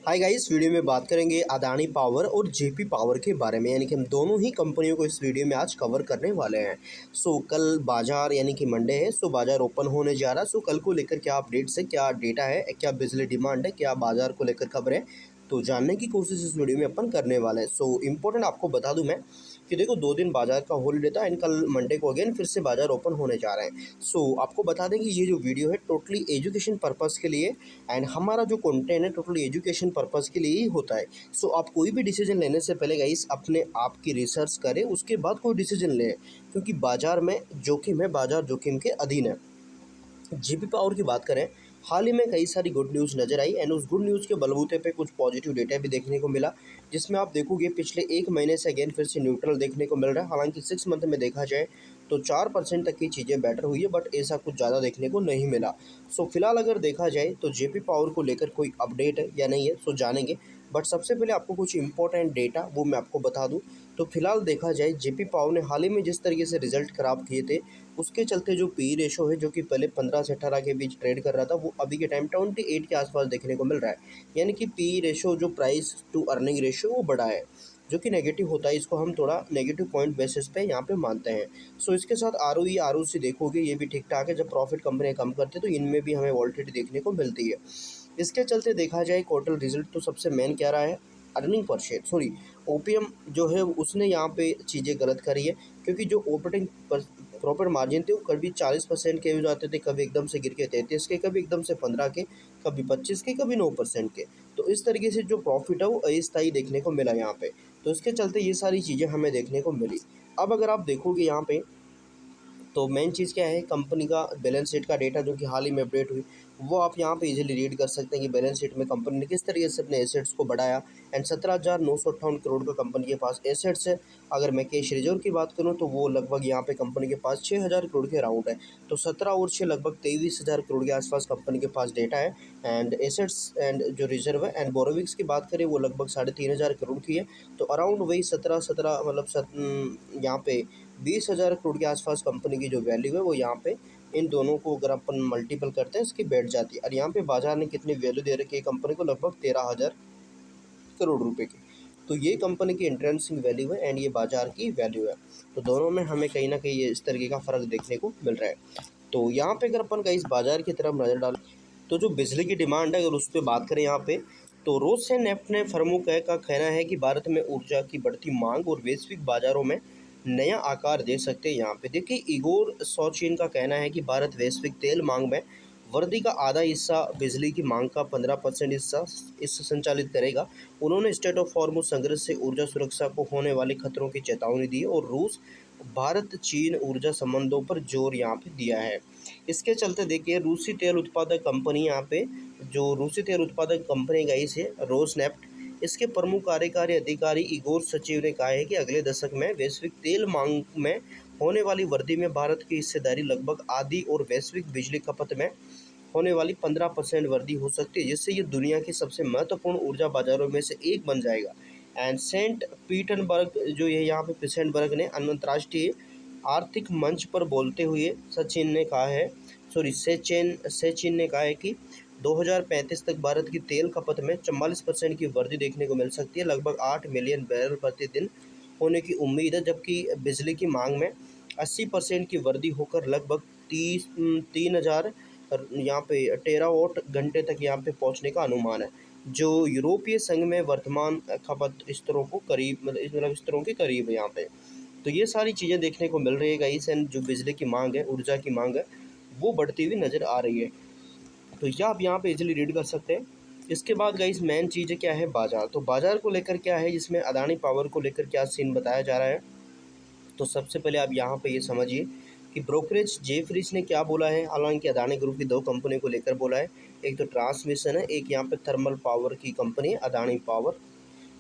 Hi guys, video में बात करेंगे अदानी पावर और जेपी पावर के बारे में। यानी कि हम दोनों ही कंपनियों को इस वीडियो में आज कवर करने वाले हैं। कल बाजार यानी कि मंडे है, बाजार ओपन होने जा रहा है। कल को लेकर क्या अपडेट्स है, क्या डेटा है, क्या बिजली डिमांड है, क्या बाजार को लेकर खबर है, तो जानने की कोशिश इस वीडियो में अपन करने वाले हैं। इम्पोर्टेंट आपको बता दूं मैं कि देखो, 2 दिन बाजार का हॉलीडे था एंड कल मंडे को अगेन फिर से बाजार ओपन होने जा रहे हैं। आपको बता दें कि ये जो वीडियो है टोटली एजुकेशन पर्पज़ के लिए एंड हमारा जो कंटेंट है टोटली एजुकेशन पर्पज़ के लिए ही होता है। आप कोई भी डिसीजन लेने से पहले गाइस अपने आप की रिसर्च करें, उसके बाद कोई डिसीजन लें, क्योंकि बाजार में जोखिम है, बाजार जोखिम के अधीन है। जेपी पावर की बात करें, हाल ही में कई सारी गुड न्यूज़ नज़र आई एंड उस गुड न्यूज़ के बलबूते पे कुछ पॉजिटिव डेटा भी देखने को मिला, जिसमें आप देखोगे पिछले 1 महीने से अगेन फिर से न्यूट्रल देखने को मिल रहा है। हालांकि 6 मंथ में देखा जाए तो 4% तक की चीज़ें बेटर हुई है, बट ऐसा कुछ ज़्यादा देखने को नहीं मिला। फिलहाल अगर देखा जाए तो जेपी पावर को लेकर कोई अपडेट है या नहीं है, जानेंगे। बट सबसे पहले आपको कुछ इंपॉर्टेंट डेटा वो मैं आपको बता दूं। तो फिलहाल देखा जाए, जेपी पावर ने हाल ही में जिस तरीके से रिजल्ट खराब किए थे, उसके चलते जो पी रेशो है, जो कि पहले 15 से 18 के बीच ट्रेड कर रहा था, वो अभी के टाइम 28 के आसपास देखने को मिल रहा है। यानी कि पी रेशो, जो प्राइस टू अर्निंग रेशो, वो बढ़ा है, जो कि नेगेटिव होता है। इसको हम थोड़ा नेगेटिव पॉइंट बेसिस पे यहाँ पे मानते हैं। इसके साथ R O E R O सी देखोगे, ये भी ठीक ठाक है। जब प्रॉफिट कंपनियाँ कम करती है तो इनमें भी हमें वॉल्टिलिटी देखने को मिलती है। इसके चलते देखा जाए क्वार्टर रिजल्ट तो सबसे मेन क्या रहा है, earning per share, sorry, OPM जो है उसने यहाँ पे चीज़ें गलत करी है। क्योंकि जो ऑपरेटिंग प्रॉफिट मार्जिन थे वो कभी 40% के हो जाते थे, कभी एकदम से गिर के 33 के, कभी एकदम से 15 के, कभी 25 के, कभी 9% के। तो इस तरीके से जो प्रॉफिट है वो अस्थायी देखने को मिला यहाँ पे। तो इसके चलते ये सारी चीज़ें हमें देखने को मिली। अब अगर आप देखोगे यहाँ पे, तो मेन चीज़ क्या है, कंपनी का बैलेंस शीट का डेटा जो कि हाल ही में अपडेट हुई, वो आप यहाँ पे इजीली रीड कर सकते हैं कि बैलेंस शीट में कंपनी ने किस तरीके से अपने एसेट्स को बढ़ाया। एंड 17,958 करोड़ का कंपनी के पास एसेट्स है। अगर मैं कैश रिजर्व की बात करूँ तो वो लगभग यहाँ पे कंपनी के पास 6,000 करोड़ के अराउंड है। तो 17 और 6 लगभग 23,000 करोड़ के आसपास कंपनी के पास डेटा है। एंड एसेट्स एंड जो रिजर्व है एंड बोरोविक्स की बात करें, वो लगभग 3,500 करोड़ की है। तो अराउंड वही 17 मतलब यहाँ पे 20,000 करोड़ के आसपास कंपनी की जो वैल्यू है वो यहाँ पे इन दोनों को अगर अपन मल्टीपल करते हैं इसकी बैठ जाती है। और यहाँ पे बाजार ने कितनी वैल्यू दे रखी है कंपनी को, लगभग 13,000 करोड़ रुपए की। तो ये कंपनी की इंट्रेंसिंग वैल्यू है एंड ये बाजार की वैल्यू है। तो दोनों में हमें कहीं ना कहीं ये इस तरीके का फ़र्क देखने को मिल रहा है। तो यहाँ पे अगर अपन का इस बाजार की तरफ नज़र डालें, तो जो बिजली की डिमांड है अगर उस पर बात करें यहाँ पे, तो रोसनेफ्ट ने फर्मों का कहना है कि भारत में ऊर्जा की बढ़ती मांग और वैश्विक बाजारों में नया आकार दे सकते हैं। यहाँ पे देखिए, इगोर सोचिन का कहना है कि भारत वैश्विक तेल मांग में वृद्धि का आधा हिस्सा, बिजली की मांग का 15% हिस्सा इससे संचालित करेगा। उन्होंने स्टेट ऑफ हॉर्मुज़ संघर्ष से ऊर्जा सुरक्षा को होने वाले खतरों की चेतावनी दी और रूस भारत चीन ऊर्जा संबंधों पर जोर यहाँ पे दिया है। इसके चलते देखिए, रूसी तेल उत्पादक कंपनी यहाँ पे, जो रूसी तेल उत्पादक कंपनी गई से रोसनेफ्ट, इसके प्रमुख कार्यकारी अधिकारी इगोर सचिव ने कहा है कि अगले दशक में वैश्विक तेल मांग में होने वाली वृद्धि में भारत की हिस्सेदारी लगभग आधी और वैश्विक बिजली खपत में होने वाली 15% वृद्धि हो सकती है, जिससे ये दुनिया के सबसे महत्वपूर्ण ऊर्जा बाजारों में से एक बन जाएगा। एंड सेंट पीटर्सबर्ग जो ये यहाँ पे पीटर्सबर्ग ने अंतर्राष्ट्रीय आर्थिक मंच पर बोलते हुए सचिन ने कहा है, सेचिन ने कहा है कि 2035 तक भारत की तेल खपत में 44% की वृद्धि देखने को मिल सकती है, लगभग 8 मिलियन बैरल प्रतिदिन होने की उम्मीद है। जबकि बिजली की मांग में 80% की वृद्धि होकर लगभग 3,000 यहाँ पे टेरावाट घंटे तक यहाँ पे पहुँचने का अनुमान है, जो यूरोपीय संघ में वर्तमान खपत स्तरों को करीब, मतलब स्तरों के करीब है यहाँ पे। तो ये सारी चीज़ें देखने को मिल रही है गाइस, एंड जो बिजली की मांग है, ऊर्जा की मांग है, वो बढ़ती हुई नज़र आ रही है। तो ये आप यहाँ पे इजीली रीड कर सकते हैं। इसके बाद गाइस मेन चीज़ क्या है, बाजार। तो बाजार को लेकर क्या है, जिसमें अदानी पावर को लेकर क्या सीन बताया जा रहा है। तो सबसे पहले आप यहाँ पे ये समझिए कि ब्रोकरेज जेफरीज ने क्या बोला है। हालांकि अदानी ग्रुप की 2 कंपनी को लेकर बोला है, एक तो ट्रांसमिशन है, एक यहाँ पे थर्मल पावर की कंपनी है अदानी पावर।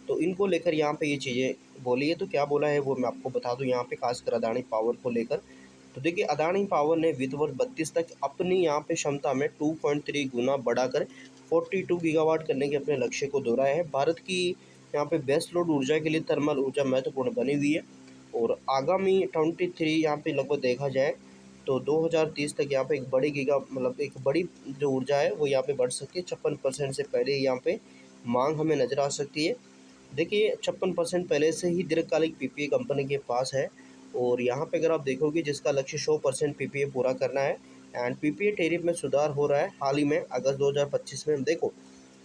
तो इनको लेकर यहाँ पे ये चीज़ें बोली है। तो क्या बोला है वो मैं आपको बता दूँ यहाँ पे, खासकर अदानी पावर को लेकर। तो देखिए, अदानी पावर ने वित्त वर्ष 32 तक अपनी यहाँ पे क्षमता में 2.3 गुना बढ़ाकर 42 गीगावाट करने के अपने लक्ष्य को दोहराया है। भारत की यहाँ पे बेस्ट लोड ऊर्जा के लिए थर्मल ऊर्जा महत्वपूर्ण बनी हुई है और आगामी 23 यहाँ पे लगभग देखा जाए तो 2030 तक यहाँ पे एक बड़ी जो ऊर्जा है वो यहाँ पे बढ़ सकती है। 56% से पहले यहाँ पे मांग हमें नज़र आ सकती है। देखिए 56% पहले से ही दीर्घकालिक पीपीए कंपनी के पास है और यहाँ पे अगर आप देखोगे जिसका लक्ष्य 100% पीपीए पूरा करना है एंड पीपीए टैरिफ में सुधार हो रहा है हाल ही में अगस्त 2025 में। देखो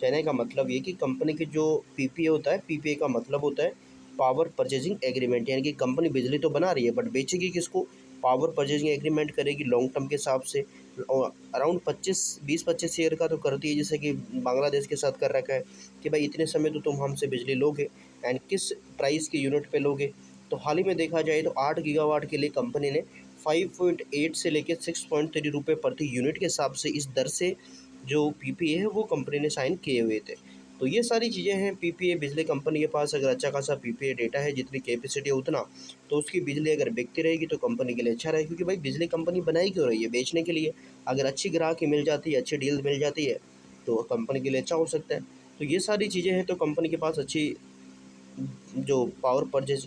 कहने का मतलब ये कि कंपनी के जो पीपीए होता है, पीपीए का मतलब होता है पावर परचेजिंग एग्रीमेंट, यानी कि कंपनी बिजली तो बना रही है बट बेचेगी किसको? पावर परचेजिंग एग्रीमेंट करेगी लॉन्ग टर्म के हिसाब से। अराउंड 20-25 ईयर का तो करती है, जैसे कि बांग्लादेश के साथ कर रखा है कि भाई इतने समय तो तुम हमसे बिजली लोगे एंड किस प्राइस के यूनिट पे लोगे। तो हाल ही में देखा जाए तो 8 गीगावाट के लिए कंपनी ने 5.8 से लेकर 6.3 रुपये प्रति यूनिट के हिसाब से इस दर से जो पीपीए है वो कंपनी ने साइन किए हुए थे। तो ये सारी चीज़ें हैं पीपीए। बिजली कंपनी के पास अगर अच्छा खासा पीपीए डेटा है, जितनी कैपेसिटी है उतना, तो उसकी बिजली अगर बिकती रहेगी तो कंपनी के लिए अच्छा रहेगा, क्योंकि भाई बिजली कंपनी बनाई क्यों रही है? बेचने के लिए। अगर अच्छी ग्राहकी मिल जाती है, अच्छी डील मिल जाती है तो कंपनी के लिए अच्छा हो सकता है। तो ये सारी चीज़ें हैं, तो कंपनी के पास अच्छी जो पावर परचेज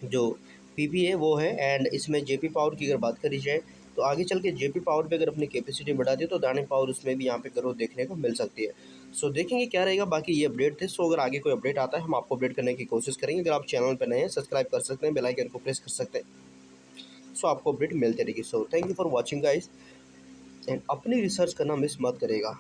जो पीपी है वो है। एंड इसमें जेपी पावर की अगर बात करी जाए तो आगे चल के जेपी पावर पे अगर अपनी कैपेसिटी बढ़ा दी तो अडानी पावर उसमें भी यहाँ पे ग्रोथ देखने को मिल सकती है। सो देखेंगे क्या रहेगा। बाकी ये अपडेट थे। सो अगर आगे कोई अपडेट आता है हम आपको अपडेट करने की कोशिश करेंगे। अगर आप चैनल पर नए हैं सब्सक्राइब कर सकते हैं, बेल आइकन को प्रेस कर सकते हैं, सो आपको अपडेट मिलती रहेगी। So thank you for watching guys and अपनी रिसर्च करना मिस मत करेगा।